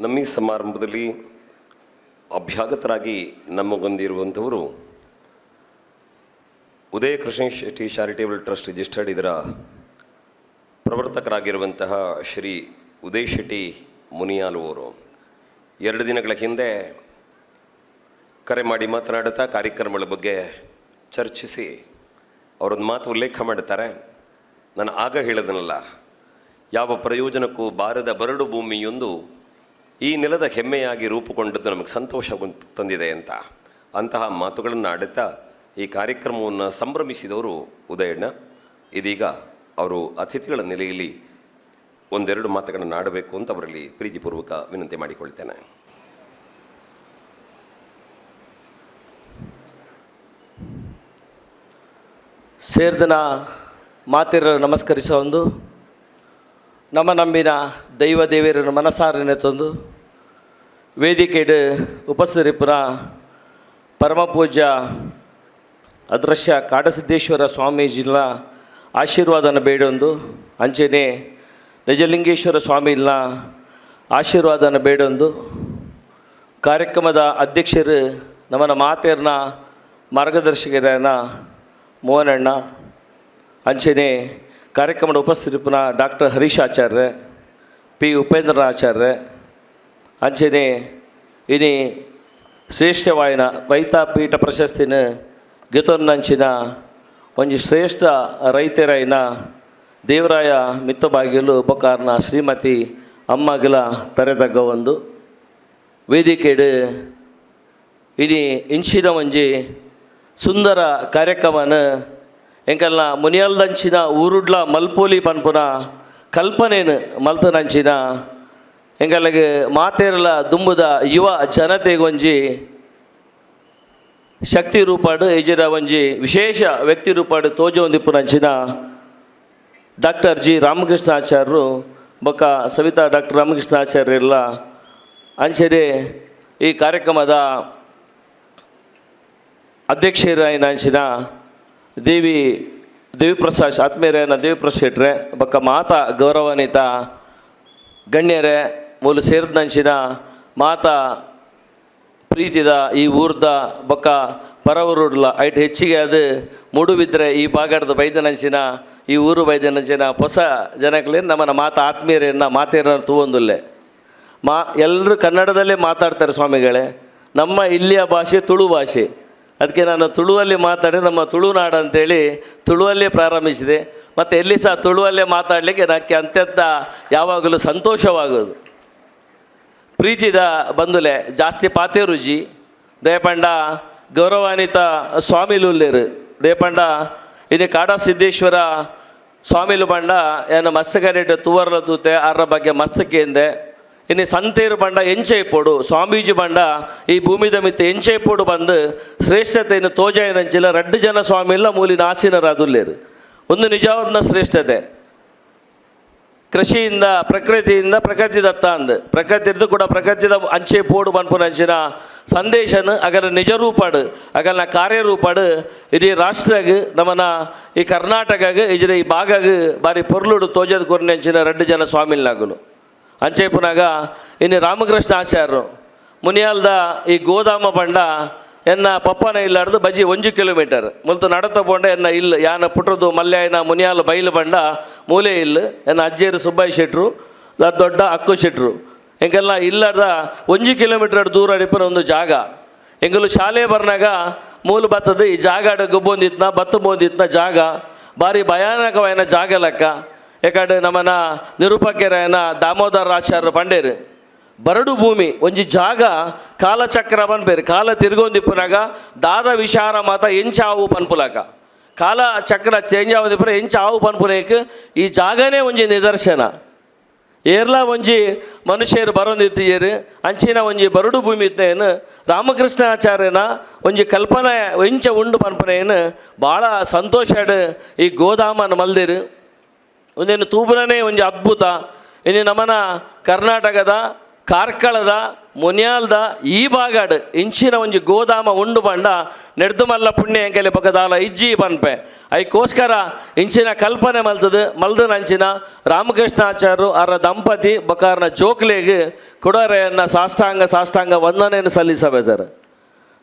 ನಮ್ಮ ಈ ಸಮಾರಂಭದಲ್ಲಿ ಅಭ್ಯಾಗತರಾಗಿ ನಮಗೊಂದಿರುವಂಥವರು Udaya Krishna Shetty charitable trust registered ಇದರ ಪ್ರವರ್ತಕರಾಗಿರುವಂತಹ ಶ್ರೀ ಉದಯ್ ಶೆಟ್ಟಿ ಮುನಿಯಾಲು ಅವರು 2 ದಿನಗಳ ಹಿಂದೆ ಕರೆ ಮಾಡಿ ಮಾತನಾಡುತ್ತಾ ಕಾರ್ಯಕ್ರಮಗಳ ಬಗ್ಗೆ ಚರ್ಚಿಸಿ ಅವರೊಂದು ಮಾತು ಉಲ್ಲೇಖ ಮಾಡುತ್ತಾರೆ. ನಾನು ಆಗ ಹೇಳಿದನಲ್ಲ, ಯಾವ ಪ್ರಯೋಜನಕ್ಕೂ ಬಾರದ ಬರಡು ಭೂಮಿಯೊಂದು ಈ ನೆಲದ ಹೆಮ್ಮೆಯಾಗಿ ರೂಪುಗೊಂಡದ್ದು ನಮಗೆ ಸಂತೋಷ ತಂದಿದೆ ಅಂತ. ಅಂತಹ ಮಾತುಗಳನ್ನು ಆಡುತ್ತಾ ಈ ಕಾರ್ಯಕ್ರಮವನ್ನು ಸಂಭ್ರಮಿಸಿದವರು ಉದಯಣ್ಣ. ಇದೀಗ ಅವರು ಅತಿಥಿಗಳ ನೆಲೆಯಲ್ಲಿ ಒಂದೆರಡು ಮಾತುಗಳನ್ನು ಆಡಬೇಕು ಅಂತ ಅವರಲ್ಲಿ ಪ್ರೀತಿಪೂರ್ವಕ ವಿನಂತಿ ಮಾಡಿಕೊಳ್ತೇನೆ. ಸೇರ್ದನ ಮಾತಿರಲು ನಮಸ್ಕರಿಸೋ ಒಂದು ನಮ್ಮ ನಂಬಿನ ದೈವ ದೇವಿಯರನ್ನು ಮನಸಾರನೆ ತಂದು ವೇದಿಕೆಡು ಉಪಸ್ಥಿತರಿಪುರ ಪರಮ ಪೂಜ್ಯ ಅದೃಶ್ಯ ಕಾಡಸಿದ್ದೇಶ್ವರ ಸ್ವಾಮೀಜಿಲ ಆಶೀರ್ವಾದನ ಬೇಡೊಂದು ಅಂಚೆನೆ ನಿಜಲಿಂಗೇಶ್ವರ ಸ್ವಾಮಿಲ ಆಶೀರ್ವಾದನ ಬೇಡೊಂದು ಕಾರ್ಯಕ್ರಮದ ಅಧ್ಯಕ್ಷರು ನಮ್ಮನ ಮಾತೇರ್ನ ಮಾರ್ಗದರ್ಶಕರನ್ನ ಮೋಹನಣ್ಣ ಅಂಚೆನೆ ಕಾರ್ಯಕ್ರಮದ ಉಪಸ್ಥಿತಿಪುನ ಡಾಕ್ಟರ್ ಹರೀಶ್ ಆಚಾರ್ಯ ಪಿ ಉಪೇಂದ್ರ ಆಚಾರ್ಯ ಅಂಚೆನೆ ಇನಿ ಶ್ರೇಷ್ಠವಾಯಿನ ರೈತಾಪೀಠ ಪ್ರಶಸ್ತಿನ ಗೆತೊನ್ನಂಚಿನ ಒಂಜಿ ಶ್ರೇಷ್ಠ ರೈತರಾಯಿನ ದೇವರಾಯ ಮಿತ್ತಬಾಗಿಲು ಬೊಕಾರ್ನ ಶ್ರೀಮತಿ ಅಮ್ಮಗಲ ತರೆದಗ್ಗ ಒಂದು ವೇದಿಕೆಡು ಇನಿ ಇಂಚಿನ ಒಂಜಿ ಸುಂದರ ಕಾರ್ಯಕ್ರಮನ ಎಂಕಲ್ನ ಮುನಿಯಲ್ದಂಚಿನ ಊರುಡ್ಲ ಮಲ್ಪೋಲಿ ಪನ್ಪುನ ಕಲ್ಪನೆಯನ್ನು ಮಲ್ತನಂಚಿನ ಎಂಕಲ್ಗೆ ಮಾತೇರಲ ದುಂಬುದ ಯುವ ಜನತೆಗೊಂಜಿ ಶಕ್ತಿ ರೂಪಾಡು ಇಜರ ಒಂಜಿ ವಿಶೇಷ ವ್ಯಕ್ತಿ ರೂಪಾಡು ತೋಜೊಂದಿಪ್ಪುನಂಚಿನ ಡಾಕ್ಟರ್ ಜಿ ರಾಮಕೃಷ್ಣಾಚಾರ್ಯರು ಬೊಕ್ಕ ಸವಿತಾ ಡಾಕ್ಟರ್ ರಾಮಕೃಷ್ಣಾಚಾರ್ಯರೆಲ್ಲ ಅಂಚೆರೆ ಈ ಕಾರ್ಯಕ್ರಮದ ಅಧ್ಯಕ್ಷರಾಯಿನಂಚಿನ ದೇವಿಪ್ರಸಾದ್ ಆತ್ಮೀಯರಾಯನ ದೇವಿಪ್ರಸಾದ್ ಶೆಟ್ರೆ ಬೊಕ್ಕ ಮಾತಾ ಗೌರವಾನ್ವಿತ ಗಣ್ಯರೇ ಮೂಲ ಸೇರಿದಂಚಿನ ಮಾತಾ ಪ್ರೀತಿದ ಈ ಊರ್ದ ಬೊಕ್ಕ ಪರವರುಡ್ಲ ಐಟ್ ಹೆಚ್ಚಿಗೆ ಅದು ಮೂಡುಬಿದ್ರೆ ಈ ಬಾಗಡದ ಬೈದನಂಚಿನ ಈ ಊರು ಬೈದನಂಚಿನ ಹೊಸ ಜನಗಳೇ ನಮ್ಮನ್ನ ಮಾತಾ ಆತ್ಮೀಯರನ್ನ ಮಾತೇರನ್ನ ತೂವೊಂದುಲ್ಲೆ ಎಲ್ಲರೂ ಕನ್ನಡದಲ್ಲೇ ಮಾತಾಡ್ತಾರೆ ಸ್ವಾಮಿಗಳೇ. ನಮ್ಮ ಇಲ್ಲಿಯ ಭಾಷೆ ತುಳು ಭಾಷೆ, ಅದಕ್ಕೆ ನಾನು ತುಳುವಲ್ಲಿ ಮಾತಾಡಿ ನಮ್ಮ ತುಳುನಾಡು ಅಂತೇಳಿ ತುಳುವಲ್ಲೇ ಪ್ರಾರಂಭಿಸಿದೆ. ಮತ್ತು ಎಲ್ಲಿ ಸಹ ತುಳುವಲ್ಲೇ ಮಾತಾಡಲಿಕ್ಕೆ ನನಗೆ ಅತ್ಯಂತ ಯಾವಾಗಲೂ ಸಂತೋಷವಾಗೋದು. ಪ್ರೀತಿದ ಬಂಧುಲೆ ಜಾಸ್ತಿ ಪಾತೆ ರುಜಿ ದಯಪಂಡ ಗೌರವಾನ್ವಿತ ಸ್ವಾಮಿಲುಲ್ಲೇರು ದಯಪಂಡ ಇನ್ನು ಕಾಡಸಿದ್ದೇಶ್ವರ ಸ್ವಾಮಿಲು ಬಂಡ ಏನು ಮಸ್ತಕರೆಡ್ಡು ತುವರ್ಲ ತೂತೆ ಅರ್ರ ಬಗ್ಗೆ ಮಸ್ತಕೆಂದೆ ಇನ್ನು ಸಂತೇರು ಬಂಡ ಎಂಚೈಪೋಡು ಸ್ವಾಮೀಜಿ ಬಂಡ ಈ ಭೂಮಿದ ಮಿತ್ತ ಎಂಚೈಪೋಡು ಬಂದು ಶ್ರೇಷ್ಠತೆಯನ್ನು ತೋಜಾಯನಂಚಿಲ್ಲ 2 ಜನ ಸ್ವಾಮಿಲ್ಲ ಮೂಲಿನ ಆಸೀನರಾದುಲ್ಲೇರು. ಒಂದು ನಿಜವಾದ ಶ್ರೇಷ್ಠತೆ ಕೃಷಿಯಿಂದ ಪ್ರಕೃತಿ ದತ್ತ ಅಂದು ಪ್ರಕೃತಿದ್ದು ಕೂಡ ಪ್ರಕೃತಿದ ಅಂಚೆ ಪೋಡು ಬನ್ಪುನಂಚಿನ ಸಂದೇಶನ ಅಗಲ ನಿಜ ರೂಪಾಡು ಅಗಲ್ನ ಕಾರ್ಯರೂಪಾಡು ಇಡೀ ರಾಷ್ಟ್ರಗೆ ನಮ್ಮನ ಈ ಕರ್ನಾಟಕಗೆ ಇಜರ ಈ ಭಾಗಗೆ ಬಾರಿ ಪೊರ್ಲುಡು ತೋಜದ ಕೊರ್ನಂಚಿನ 2 ಜನ ಸ್ವಾಮಿಲ್ನಾಗಲು ಅಂಚೆಪುನಾಗ ಇನ್ನು ರಾಮಕೃಷ್ಣ ಆಚಾರ್ಯರು ಮುನಿಯಾಲ್ದ ಈ ಗೋದಾಮ ಬಂಡ ಎನ್ನ ಪಪ್ಪನ ಇಲ್ಲಾರ್ದು ಬಜಿ 1 ಕಿಲೋಮೀಟರ್ ಮುಲ್ತು ನಡತ ಬೋಂಡ ಎನ್ನ ಇಲ್ಲ ಯಾನ ಪುಟ್ರದು ಮಲ್ಯಾಯನ ಮುನಿಯಾಲ ಬೈಲು ಬಂಡ ಮೂಲೆ ಇಲ್ಲ ಎನ್ನ ಅಜ್ಜೇರು ಸುಬ್ಬಯ್ಯ ಶೆಟ್ರು ದೊಡ್ಡ ಅಕ್ಕು ಶೆಟ್ರು ಎಂಗೆಲ್ಲ ಇಲ್ಲದ 1 ಕಿಲೋಮೀಟರ್ ದೂರ ಅಡಿಪನ ಒಂದು ಜಾಗ ಎಂಗಲು ಶಾಲೆ ಬರ್ನಾಗ ಮೂಲು ಬತ್ತದ ಈ ಜಾಗ ಗೊಬ್ಬೊಂದಿತ್ನ ಬತ್ತು ಬೋಂದಿತ್ನ ಜಾಗ ಭಾರಿ ಭಯಾನಕವಾಯಿನ ಜಾಗ ಲೆಕ್ಕ. ಯಾಕಂದ್ರೆ ನಮ್ಮನ ನಿರೂಪಕರಾಯನ ದಾಮೋದರ ಆಚಾರ್ಯರು ಪಂಡೇರು ಬರಡು ಭೂಮಿ ಒಂಜಿ ಜಾಗ ಕಾಲಚಕ್ರ ಪನ್ಪೇರು ಕಾಲ ತಿರುಗೊಂದಿಪ್ಪನಾಗ ದಾದ ವಿಚಾರ ಮಾತ ಎಂಚ ಆವು ಪನ್ಪುಲಾಕ ಕಾಲ ಚಕ್ರ ಚೇಂಜ್ ಆಗೋದಿಪ್ಪರ ಎಂಚ ಆವು ಪನ್ಪುನೇಕ ಈ ಜಾಗನೇ ಒಂಜಿ ನಿದರ್ಶನ. ಏರ್ಲ ಒಂಜಿ ಮನುಷ್ಯರು ಬರೋದಿತ್ತೀರು ಅಂಚಿನ ಒಂಜಿ ಬರಡು ಭೂಮಿ ಇತ್ತೇನು ರಾಮಕೃಷ್ಣಾಚಾರ್ಯನ ಒಂಜಿ ಕಲ್ಪನೆ ಎಂಚ ಉಂಡು ಪನ್ಪನೇನು ಭಾಳ ಸಂತೋಷಡು ಈ ಗೋದಾಮನ ಮಲ್ದಿರು ಒಂದೇನು ತೂಬುನೇ ಒಂಜಿ ಅದ್ಭುತ. ಇನ್ನು ನಮ್ಮನ ಕರ್ನಾಟಕದ ಕಾರ್ಕಳದ ಮುನ್ಯಾಲ್ದ ಈ ಬಾಗಾಡ್ ಇಂಚಿನ ಒಂಜಿ ಗೋದಾಮ ಉಂಡು ಬಂಡ ನೆಡ್ದು ಮಲ್ಲ ಪುಣ್ಯ ಎಂಕೆಲೆ ಪಕ್ಕದಾಲ ಇಜ್ಜಿ ಪನ್ಪೆ ಐಕೋಸ್ಕರ ಇಂಚಿನ ಕಲ್ಪನೆ ಮಲ್ದನಂಚಿನ ರಾಮಕೃಷ್ಣಾಚಾರ್ಯರು ಅವರ ದಂಪತಿ ಬಕಾರ್ನ ಜೋಕ್ಲೆಗೆ ಕೊಡರೆಯನ್ನು ಸಾಷ್ಟಾಂಗ ವಂದನೆಯನ್ನು ಸಲ್ಲಿಸಬೇಕು.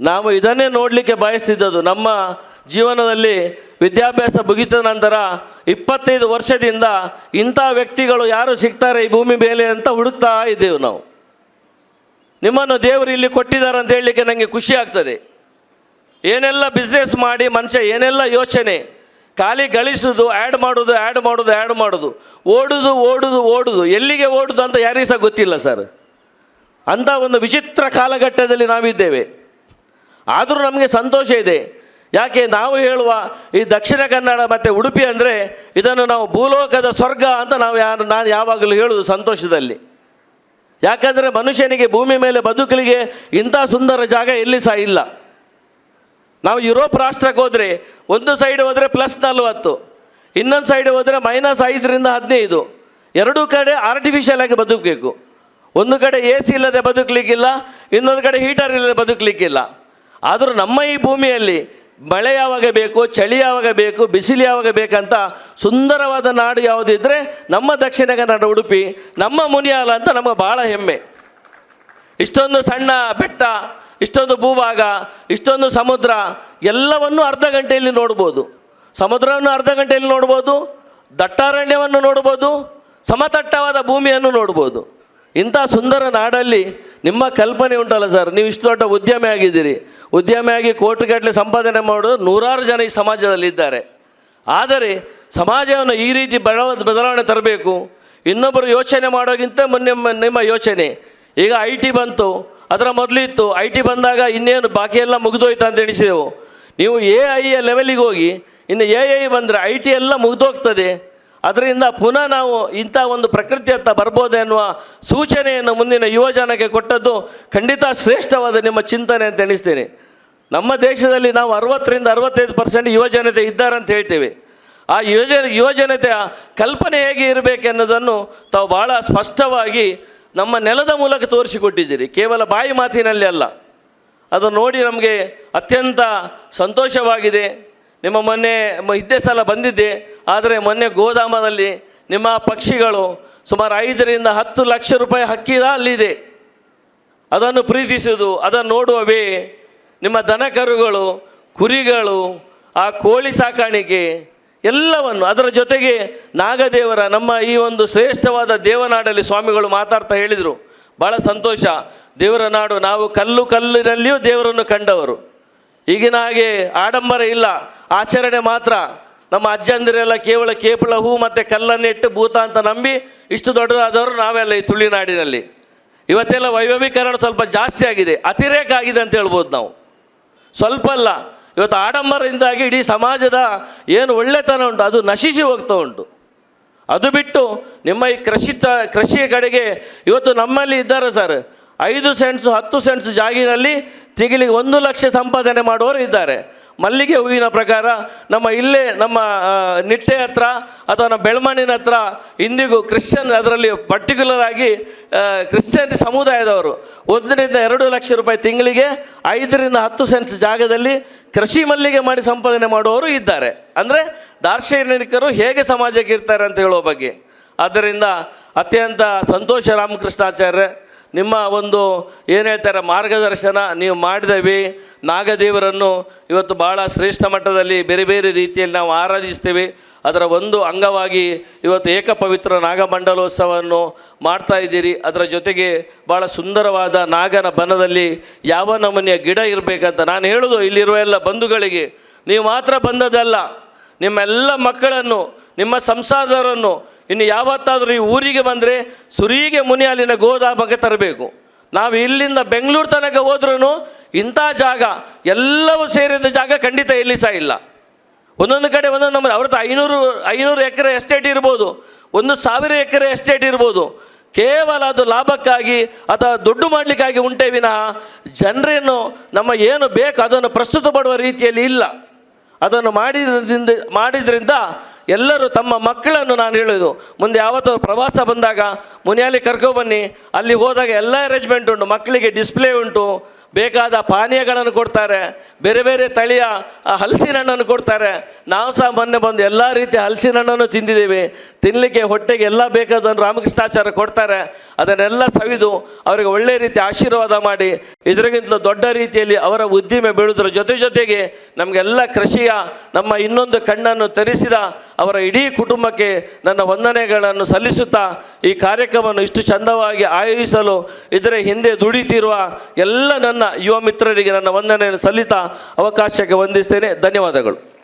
ನಾವು ಇದನ್ನೇ ನೋಡಲಿಕ್ಕೆ ಬಯಸ್ತಿದ್ದದು. ನಮ್ಮ ಜೀವನದಲ್ಲಿ ವಿದ್ಯಾಭ್ಯಾಸ ಮುಗಿದ ನಂತರ 25 ವರ್ಷದಿಂದ ಇಂಥ ವ್ಯಕ್ತಿಗಳು ಯಾರು ಸಿಗ್ತಾರೆ ಈ ಭೂಮಿ ಮೇಲೆ ಅಂತ ಹುಡುಕ್ತಾ ಇದ್ದೇವೆ ನಾವು. ನಿಮ್ಮನ್ನು ದೇವರು ಇಲ್ಲಿ ಕೊಟ್ಟಿದ್ದಾರೆ ಅಂತ ಹೇಳಲಿಕ್ಕೆ ನನಗೆ ಖುಷಿ ಆಗ್ತದೆ. ಏನೆಲ್ಲ ಬಿಸ್ನೆಸ್ ಮಾಡಿ ಮನುಷ್ಯ ಏನೆಲ್ಲ ಯೋಚನೆ, ಖಾಲಿ ಗಳಿಸೋದು, ಆ್ಯಡ್ ಮಾಡೋದು, ಓಡುದು, ಎಲ್ಲಿಗೆ ಓಡುದು ಅಂತ ಯಾರಿಗೂ ಸಹ ಗೊತ್ತಿಲ್ಲ ಸರ್. ಅಂಥ ಒಂದು ವಿಚಿತ್ರ ಕಾಲಘಟ್ಟದಲ್ಲಿ ನಾವಿದ್ದೇವೆ. ಆದರೂ ನಮಗೆ ಸಂತೋಷ ಇದೆ. ಯಾಕೆ ನಾವು ಹೇಳುವ ಈ ದಕ್ಷಿಣ ಕನ್ನಡ ಮತ್ತು ಉಡುಪಿ ಅಂದರೆ ಇದನ್ನು ನಾವು ಭೂಲೋಕದ ಸ್ವರ್ಗ ಅಂತ ನಾನು ಯಾವಾಗಲೂ ಹೇಳುವುದು ಸಂತೋಷದಲ್ಲಿ. ಯಾಕಂದರೆ ಮನುಷ್ಯನಿಗೆ ಭೂಮಿ ಮೇಲೆ ಬದುಕಲಿಗೆ ಇಂಥ ಸುಂದರ ಜಾಗ ಎಲ್ಲಿ ಸಹ ಇಲ್ಲ. ನಾವು ಯುರೋಪ್ ರಾಷ್ಟ್ರಕ್ಕೆ ಹೋದರೆ ಒಂದು ಸೈಡ್ ಹೋದರೆ +40, ಇನ್ನೊಂದು ಸೈಡ್ ಹೋದರೆ -5ರಿಂದ 15. ಎರಡೂ ಕಡೆ ಆರ್ಟಿಫಿಷಿಯಲ್ ಆಗಿ ಬದುಕಬೇಕು. ಒಂದು ಕಡೆ AC ಇಲ್ಲದೆ ಬದುಕಲಿಕ್ಕಿಲ್ಲ, ಇನ್ನೊಂದು ಕಡೆ ಹೀಟರ್ ಇಲ್ಲದೆ ಬದುಕಲಿಕ್ಕಿಲ್ಲ. ಆದರೂ ನಮ್ಮ ಈ ಭೂಮಿಯಲ್ಲಿ ಮಳೆ ಯಾವಾಗ ಬೇಕು, ಚಳಿ ಯಾವಾಗ ಬೇಕು, ಬಿಸಿಲು ಯಾವಾಗ ಬೇಕಂತ ಸುಂದರವಾದ ನಾಡು ಯಾವುದಿದ್ದರೆ ನಮ್ಮ ದಕ್ಷಿಣ ಕನ್ನಡ ಉಡುಪಿ, ನಮ್ಮ ಮುನಿಯಾಲ ಅಂತ ನಮಗೆ ಭಾಳ ಹೆಮ್ಮೆ. ಇಷ್ಟೊಂದು ಸಣ್ಣ ಬೆಟ್ಟ, ಇಷ್ಟೊಂದು ಭೂಭಾಗ, ಇಷ್ಟೊಂದು ಸಮುದ್ರ ಎಲ್ಲವನ್ನು ಅರ್ಧ ಗಂಟೆಯಲ್ಲಿ ನೋಡ್ಬೋದು. ಸಮುದ್ರವನ್ನು ಅರ್ಧ ಗಂಟೆಯಲ್ಲಿ ನೋಡ್ಬೋದು, ದಟ್ಟಾರಣ್ಯವನ್ನು ನೋಡ್ಬೋದು, ಸಮತಟ್ಟವಾದ ಭೂಮಿಯನ್ನು ನೋಡ್ಬೋದು. ಇಂಥ ಸುಂದರ ನಾಡಲ್ಲಿ ನಿಮ್ಮ ಕಲ್ಪನೆ ಉಂಟಲ್ಲ ಸರ್. ನೀವು ಇಷ್ಟು ದೊಡ್ಡ ಉದ್ಯಮಿ ಆಗಿದ್ದೀರಿ. ಉದ್ಯಮಿಯಾಗಿ ಕೋಟಿಗಟ್ಟಲೆ ಸಂಪಾದನೆ ಮಾಡೋದು 100 ಜನ ಈ ಸಮಾಜದಲ್ಲಿದ್ದಾರೆ. ಆದರೆ ಸಮಾಜವನ್ನು ಈ ರೀತಿ ಬದಲಾವಣೆ ತರಬೇಕು. ಇನ್ನೊಬ್ಬರು ಯೋಚನೆ ಮಾಡೋಕ್ಕಿಂತ ನಿಮ್ಮ ಯೋಚನೆ. ಈಗ IT ಬಂತು, ಅದರ ಮೊದಲಿತ್ತು. IT ಬಂದಾಗ ಇನ್ನೇನು ಬಾಕಿ ಎಲ್ಲ ಮುಗಿದೋಯ್ತು ಅಂತ ಎಣಿಸಿದೆವು. ನೀವು AI ಲೆವೆಲಿಗೆ ಹೋಗಿ ಇನ್ನು AI ಬಂದರೆ IT ಎಲ್ಲ ಮುಗಿದೋಗ್ತದೆ. ಅದರಿಂದ ಪುನಃ ನಾವು ಇಂಥ ಒಂದು ಪ್ರಕೃತಿಯತ್ತ ಬರ್ಬೋದು ಎನ್ನುವ ಸೂಚನೆಯನ್ನು ಮುಂದಿನ ಯುವಜನಕ್ಕೆ ಕೊಟ್ಟದ್ದು ಖಂಡಿತ ಶ್ರೇಷ್ಠವಾದ ನಿಮ್ಮ ಚಿಂತನೆ ಅಂತ ಎಣಿಸ್ತೀನಿ. ನಮ್ಮ ದೇಶದಲ್ಲಿ ನಾವು 60ರಿಂದ 65% ಯುವಜನತೆ ಇದ್ದಾರೆ ಅಂತ ಹೇಳ್ತೇವೆ. ಆ ಯುವಜನತೆಯ ಕಲ್ಪನೆ ಹೇಗೆ ಇರಬೇಕೆನ್ನೋದನ್ನು ತಾವು ಭಾಳ ಸ್ಪಷ್ಟವಾಗಿ ನಮ್ಮ ನೆಲದ ಮೂಲಕ ತೋರಿಸಿಕೊಟ್ಟಿದ್ದೀರಿ. ಕೇವಲ ಬಾಯಿ ಮಾತಿನಲ್ಲಿ ಅಲ್ಲ. ಅದು ನೋಡಿ ನಮಗೆ ಅತ್ಯಂತ ಸಂತೋಷವಾಗಿದೆ. ನಿಮ್ಮ ಮೊನ್ನೆ ಇದ್ದೇ ಸಲ ಬಂದಿದ್ದೆ. ಆದರೆ ಮೊನ್ನೆ ಗೋದಾಮದಲ್ಲಿ ನಿಮ್ಮ ಪಕ್ಷಿಗಳು ಸುಮಾರು 5ರಿಂದ 10 ಲಕ್ಷ ರೂಪಾಯಿ ಹಕ್ಕಿದ ಅಲ್ಲಿದೆ. ಅದನ್ನು ಪ್ರೀತಿಸುವುದು, ಅದನ್ನು ನೋಡುವವೇ ನಿಮ್ಮ ದನಕರುಗಳು, ಕುರಿಗಳು, ಆ ಕೋಳಿ ಸಾಕಾಣಿಕೆ ಎಲ್ಲವನ್ನು, ಅದರ ಜೊತೆಗೆ ನಾಗದೇವರ ನಮ್ಮ ಈ ಒಂದು ಶ್ರೇಷ್ಠವಾದ ದೇವನಾಡಲ್ಲಿ ಸ್ವಾಮಿಗಳು ಮಾತಾಡ್ತಾ ಹೇಳಿದರು, ಭಾಳ ಸಂತೋಷ. ದೇವರ ನಾಡು, ನಾವು ಕಲ್ಲಿನಲ್ಲಿಯೂ ದೇವರನ್ನು ಕಂಡವರು. ಈಗಿನ ಹಾಗೆ ಆಡಂಬರ ಇಲ್ಲ, ಆಚರಣೆ ಮಾತ್ರ. ನಮ್ಮ ಅಜ್ಜಂದಿರೆಲ್ಲ ಕೇವಲ ಹೂ ಮತ್ತು ಕಲ್ಲನ್ನಿಟ್ಟು ಭೂತ ಅಂತ ನಂಬಿ ಇಷ್ಟು ದೊಡ್ಡದಾದವರು ನಾವೆಲ್ಲ ಈ ತುಳುನಾಡಿನಲ್ಲಿ. ಇವತ್ತೆಲ್ಲ ವೈಭವೀಕರಣ ಸ್ವಲ್ಪ ಜಾಸ್ತಿ ಆಗಿದೆ, ಅತಿರೇಕ ಆಗಿದೆ ಅಂತ ಹೇಳ್ಬೋದು ನಾವು. ಸ್ವಲ್ಪ ಅಲ್ಲ, ಇವತ್ತು ಆಡಂಬರದಿಂದಾಗಿ ಇಡೀ ಸಮಾಜದ ಏನು ಒಳ್ಳೆತನ ಉಂಟು ಅದು ನಶಿಸಿ ಹೋಗ್ತಾ ಉಂಟು. ಅದು ಬಿಟ್ಟು ನಿಮ್ಮ ಈ ಕೃಷಿಯ ಕಡೆಗೆ ಇವತ್ತು ನಮ್ಮಲ್ಲಿ ಇದ್ದಾರೆ ಸರ್. 5 ಸೆಂಟ್ಸ್ 10 ಸೆಂಟ್ಸ್ ಜಾಗಿನಲ್ಲಿ ತಿಂಗಳಿಗೆ 1 ಲಕ್ಷ ಸಂಪಾದನೆ ಮಾಡುವವರು ಇದ್ದಾರೆ. ಮಲ್ಲಿಗೆ ಹೂವಿನ ಪ್ರಕಾರ ನಮ್ಮ ನಿಟ್ಟೆ ಹತ್ರ ಅಥವಾ ನಮ್ಮ ಬೆಳಮಣ್ಣಿನ ಹತ್ರ ಇಂದಿಗೂ ಕ್ರಿಶ್ಚಿಯನ್, ಅದರಲ್ಲಿ ಪರ್ಟಿಕ್ಯುಲರ್ ಆಗಿ ಕ್ರಿಶ್ಚಿಯನ್ ಸಮುದಾಯದವರು 1ರಿಂದ 2 ಲಕ್ಷ ರೂಪಾಯಿ ತಿಂಗಳಿಗೆ 5ರಿಂದ 10 ಸೆಂಟ್ಸ್ ಜಾಗದಲ್ಲಿ ಕೃಷಿ ಮಲ್ಲಿಗೆ ಮಾಡಿ ಸಂಪಾದನೆ ಮಾಡುವವರು ಇದ್ದಾರೆ. ಅಂದರೆ ದಾರ್ಶನಿಕರು ಹೇಗೆ ಸಮಾಜಕ್ಕೆ ಇರ್ತಾರೆ ಅಂತ ಹೇಳುವ ಬಗ್ಗೆ. ಆದ್ದರಿಂದ ಅತ್ಯಂತ ಸಂತೋಷ ರಾಮಕೃಷ್ಣಾಚಾರ್ಯ, ನಿಮ್ಮ ಒಂದು ಏನು ಹೇಳ್ತಾರೆ ಮಾರ್ಗದರ್ಶನ ನೀವು ಮಾಡಿದವಿ. ನಾಗದೇವರನ್ನು ಇವತ್ತು ಭಾಳ ಶ್ರೇಷ್ಠ ಮಟ್ಟದಲ್ಲಿ ಬೇರೆ ಬೇರೆ ರೀತಿಯಲ್ಲಿ ನಾವು ಆರಾಧಿಸ್ತೇವೆ. ಅದರ ಒಂದು ಅಂಗವಾಗಿ ಇವತ್ತು ಏಕಪವಿತ್ರ ನಾಗಮಂಡಲೋತ್ಸವವನ್ನು ಮಾಡ್ತಾ ಇದ್ದೀರಿ. ಅದರ ಜೊತೆಗೆ ಭಾಳ ಸುಂದರವಾದ ನಾಗನ ಬನದಲ್ಲಿ ಯಾವ ನಮೂನೆಯ ಗಿಡ ಇರಬೇಕಂತ ನಾನು ಹೇಳೋದು ಇಲ್ಲಿರುವ ಎಲ್ಲ ಬಂಧುಗಳಿಗೆ, ನೀವು ಮಾತ್ರ ಬಂದದಲ್ಲ, ನಿಮ್ಮೆಲ್ಲ ಮಕ್ಕಳನ್ನು, ನಿಮ್ಮ ಸಂಸಾರದವರನ್ನು ಇನ್ನು ಯಾವತ್ತಾದರೂ ಈ ಊರಿಗೆ ಬಂದರೆ ಸುರಿಗೆ ಮುನಿಯಾಲಿನ ಗೋದಾಮಕ್ಕೆ ತರಬೇಕು. ನಾವು ಇಲ್ಲಿಂದ ಬೆಂಗಳೂರು ತನಕ ಹೋದ್ರೂ ಇಂಥ ಜಾಗ ಎಲ್ಲವೂ ಸೇರಿದ ಜಾಗ ಖಂಡಿತ ಎಲ್ಲಿ ಸಹ ಇಲ್ಲ. ಒಂದೊಂದು ಕಡೆ ಒಂದೊಂದು ನಮ್ಮ ಅವ್ರದ್ದು 500 ಎಕರೆ ಎಸ್ಟೇಟ್ ಇರ್ಬೋದು, 1,000 ಎಕರೆ ಎಸ್ಟೇಟ್ ಇರ್ಬೋದು. ಕೇವಲ ಅದು ಲಾಭಕ್ಕಾಗಿ ಅಥವಾ ದುಡ್ಡು ಮಾಡಲಿಕ್ಕಾಗಿ ಉಂಟೇ ವಿನಃ ಜನರೇನು ನಮ್ಮ ಏನು ಬೇಕು ಅದನ್ನು ಪ್ರಸ್ತುತ ಪಡುವ ರೀತಿಯಲ್ಲಿ ಇಲ್ಲ. ಅದನ್ನು ಮಾಡಿದ್ರಿಂದ ಎಲ್ಲರೂ ತಮ್ಮ ಮಕ್ಕಳನ್ನು ನಾನು ಹೇಳೋದು ಮುಂದೆ ಯಾವತ್ತೂ ಪ್ರವಾಸ ಬಂದಾಗ ಮುನಿಯಾಲಿ ಕರ್ಕೊಬನ್ನಿ. ಅಲ್ಲಿ ಹೋದಾಗ ಎಲ್ಲ ಅರೇಂಜ್ಮೆಂಟ್ ಉಂಟು, ಮಕ್ಕಳಿಗೆ ಡಿಸ್ಪ್ಲೇ ಉಂಟು, ಬೇಕಾದ ಪಾನೀಯಗಳನ್ನು ಕೊಡ್ತಾರೆ, ಬೇರೆ ಬೇರೆ ತಳಿಯ ಹಲಸಿನ ಹಣ್ಣನ್ನು ಕೊಡ್ತಾರೆ. ನಾವು ಸಹ ಮೊನ್ನೆ ಬಂದು ಎಲ್ಲ ರೀತಿಯ ಹಲಸಿನ ಹಣ್ಣನ್ನು ತಿಂದಿದ್ದೇವೆ. ತಿನ್ನಲಿಕ್ಕೆ ಹೊಟ್ಟೆಗೆ ಎಲ್ಲ ಬೇಕಾದನ್ನು ರಾಮಕೃಷ್ಣಾಚಾರ್ಯ ಕೊಡ್ತಾರೆ. ಅದನ್ನೆಲ್ಲ ಸವಿದು ಅವರಿಗೆ ಒಳ್ಳೆಯ ರೀತಿ ಆಶೀರ್ವಾದ ಮಾಡಿ ಇದರಿಗಿಂತಲೂ ದೊಡ್ಡ ರೀತಿಯಲ್ಲಿ ಅವರ ಉದ್ದಿಮೆ ಬೆಳೆದ್ರ ಜೊತೆಗೆ ನಮಗೆಲ್ಲ ಕೃಷಿಯ ನಮ್ಮ ಇನ್ನೊಂದು ಕಣ್ಣನ್ನು ತರಿಸಿದ ಅವರ ಇಡೀ ಕುಟುಂಬಕ್ಕೆ ನನ್ನ ವಂದನೆಗಳನ್ನು ಸಲ್ಲಿಸುತ್ತಾ ಈ ಕಾರ್ಯಕ್ರಮವನ್ನು ಇಷ್ಟು ಚಂದವಾಗಿ ಆಯೋಜಿಸಲು ಇದರ ಹಿಂದೆ ದುಡಿತಿರುವ ಎಲ್ಲ ನನ್ನ ಯುವ ಮಿತ್ರರಿಗೆ ನನ್ನ ವಂದನೆಯನ್ನು ಸಲ್ಲಿತಾ ಅವಕಾಶಕ್ಕೆ ವಂದಿಸ್ತೇನೆ. ಧನ್ಯವಾದಗಳು.